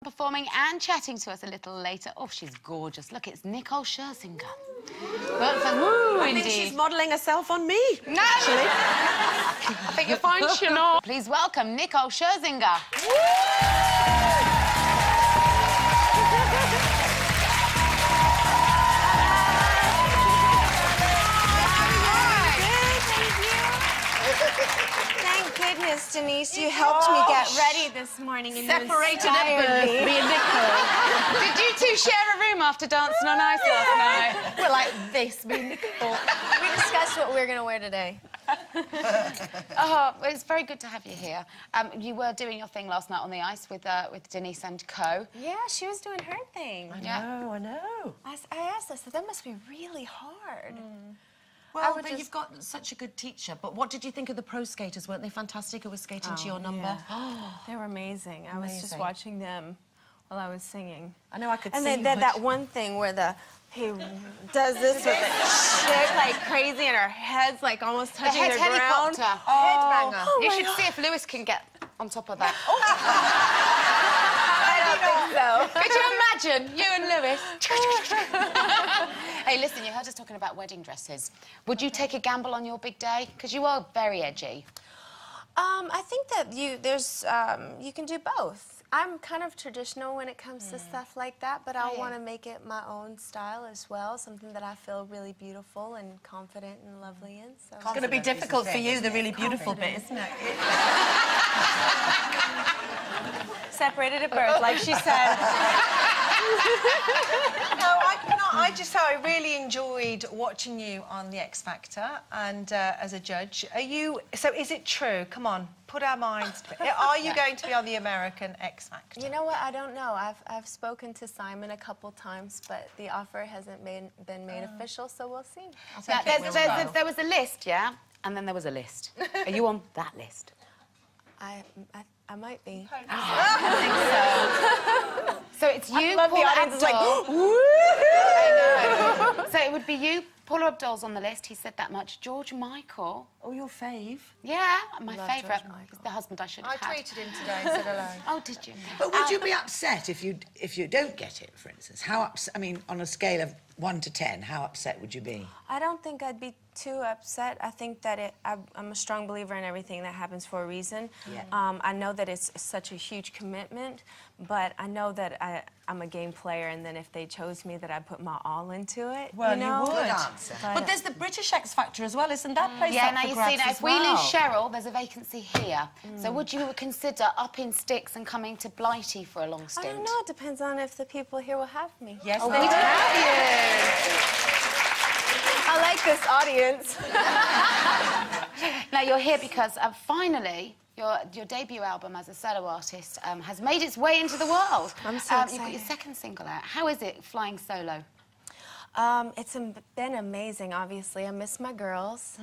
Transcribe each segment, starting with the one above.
Performing and chatting to us a little later. Oh, she's gorgeous. Look, it's Nicole Scherzinger. But for I think she's modelling herself on me. No! Actually. I think you're fine, Chanel. Please welcome Nicole Scherzinger. Thank goodness, Denise, you helped me get ready this morning and Separated you at inspired birth, me and Nicole. Did you two share a room after dancing on ice last night? We're like this, me and Nicole. We discussed what we're going to wear today. Oh, well, it's very good to have you here. You were doing your thing last night on the ice with Denise and co. Yeah, she was doing her thing. I know. I asked her, I said, that must be really hard. Well, but you've got such a good teacher. But what did you think of the pro skaters? Weren't they fantastic who were skating to your number? Yeah. They were amazing. I was just watching them while I was singing. I know I could see and then that one thing where he does this with the chick like crazy and her head's like almost touching the ground. Helicopter. Headbanger. Oh, you should see if Lewis can get on top of that. I don't think so. Could you imagine you and Lewis? Hey, listen, you heard us talking about wedding dresses. Would you take a gamble on your big day? Because you are very edgy. I think that you can do both. I'm kind of traditional when it comes to stuff like that, but I want to make it my own style as well, something that I feel really beautiful and confident and lovely in. So. It's going to be difficult for you, the really beautiful bit, isn't it? Separated at birth, like she said. No, I really enjoyed watching you on The X Factor and as a judge. So is it true? Come on, put our minds to it. Are you going to be on the American X Factor? You know what? I don't know. I've spoken to Simon a couple times, but the offer hasn't been made official, so we'll see. Yeah, there was a list, yeah? And then there was a list. Are you on that list? I might be. I think so. So it's you, I love Paula the audience is like, Abdul. I know. So it would be you, Paula Abdul's on the list. He said that much. George Michael. Oh, your fave? Yeah, my favourite. George Michael. He's the husband I should have I had. tweeted him today and said hello. Oh, did you? But would you be upset if you don't get it, for instance? How upset? I mean, on a scale of 1 to 10, how upset would you be? I don't think I'd be too upset. I think that I'm a strong believer in everything that happens for a reason. Yeah. I know that it's such a huge commitment, but I know that I'm a game player, and then if they chose me, that I put my all into it. Well, you know? you would. Good answer. But there's the British X Factor as well, isn't that place Yeah, up now for you grabs see, now as if we well? lose Cheryl, there's a vacancy here. So would you consider upping sticks and coming to Blighty for a long I stint? don't know. It depends on if the people here will have me. Yes, Oh, they we do. I like this audience. Now, you're here because finally, your debut album as a solo artist has made its way into the world. I'm so You've got your excited. second single out. How is it flying solo? It's been amazing, obviously. I miss my girls,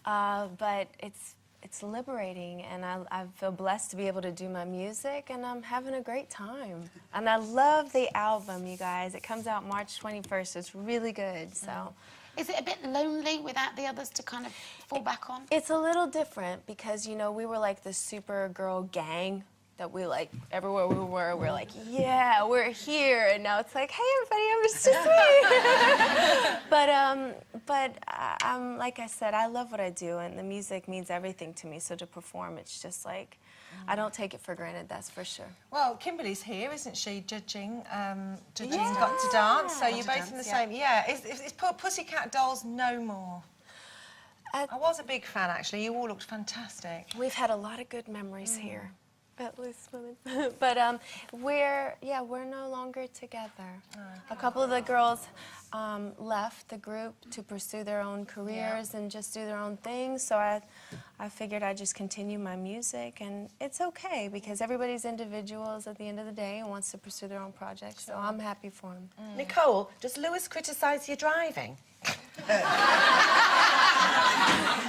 but it's liberating, and I feel blessed to be able to do my music, and I'm having a great time. And I love the album, you guys. It comes out March 21st. It's really good, so. Is it a bit lonely without the others to kind of fall back on? It's a little different because, you know, we were like the super girl gang that we like, everywhere we were, we're like, yeah, we're here. And now it's like, hey, everybody, it's just me. But like I said, I love what I do, and the music means everything to me. So to perform, it's just like, I don't take it for granted, that's for sure. Well, Kimberly's here, isn't she, judging Got to Dance, so you're both in the same... Yeah, it's Pussycat Dolls No More. I was a big fan, actually. You all looked fantastic. We've had a lot of good memories here. At least women. But we're no longer together. A couple of the girls left the group to pursue their own careers and just do their own things. So I figured I'd just continue my music, and it's okay because everybody's individuals at the end of the day and wants to pursue their own projects. So I'm happy for them. Nicole, does Lewis criticise your driving?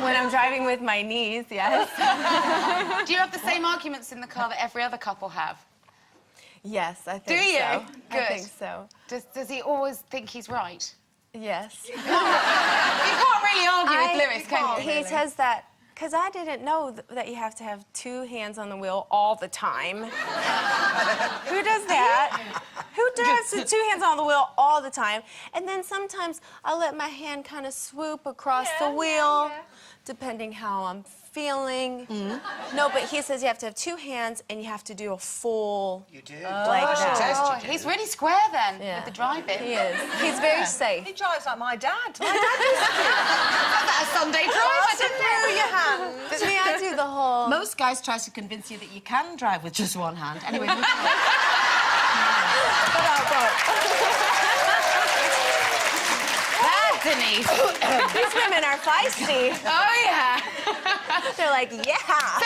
When I'm driving with my niece, yes. Do you have the same arguments in the car that every other couple have? Yes, I think so. Do you? Good. I think so. Does he always think he's right? Yes. You can't really argue with Lewis, can you? He says that, because I didn't know that you have to have 2 hands on the wheel all the time. Who does that? So 2 hands on the wheel all the time. And then sometimes I'll let my hand kind of swoop across the wheel, depending how I'm feeling. No, but he says you have to have 2 hands and you have to do a full... You do? Like that. Oh, he's really square then with the driving. He is. He's very safe. He drives like my dad. My dad used to. That's a Sunday drive, didn't it? Through your hands. Me, I do the whole... Most guys try to convince you that you can drive with just one hand. Anyway, That, Denise. These women are feisty. Oh, yeah. They're like, yeah. So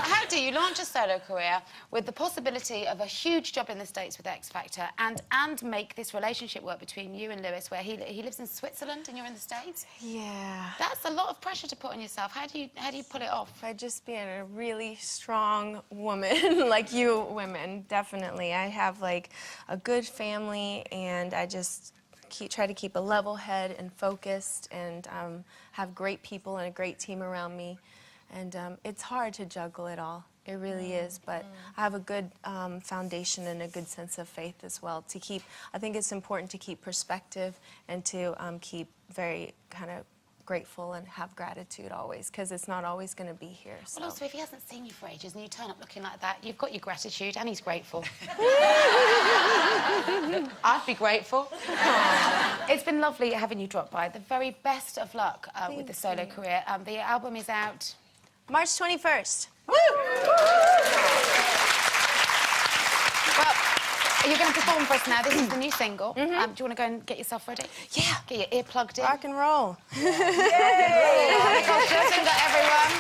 how do you launch a solo career with the possibility of a huge job in the States with X Factor and make this relationship work between you and Lewis, where he lives in Switzerland and you're in the States? Yeah. That's a lot of pressure to put on yourself. How do you pull it off? By just being a really strong woman, like you women, definitely. I have like a good family, and I just try to keep a level head and focused, and have great people and a great team around me. And it's hard to juggle it all. It really is, but I have a good foundation and a good sense of faith as well to keep. I think it's important to keep perspective and to keep very kind of grateful and have gratitude always, because it's not always going to be here. So. Well, also, if he hasn't seen you for ages and you turn up looking like that, you've got your gratitude and he's grateful. I'd be grateful. It's been lovely having you drop by. The very best of luck with the solo career. The album is out... March 21st. Woo! Well, you're going to perform for us now. This is the new single. Do you want to go and get yourself ready? Yeah. Get your ear plugged in. Rock and roll. Nicole Scherzinger, everyone.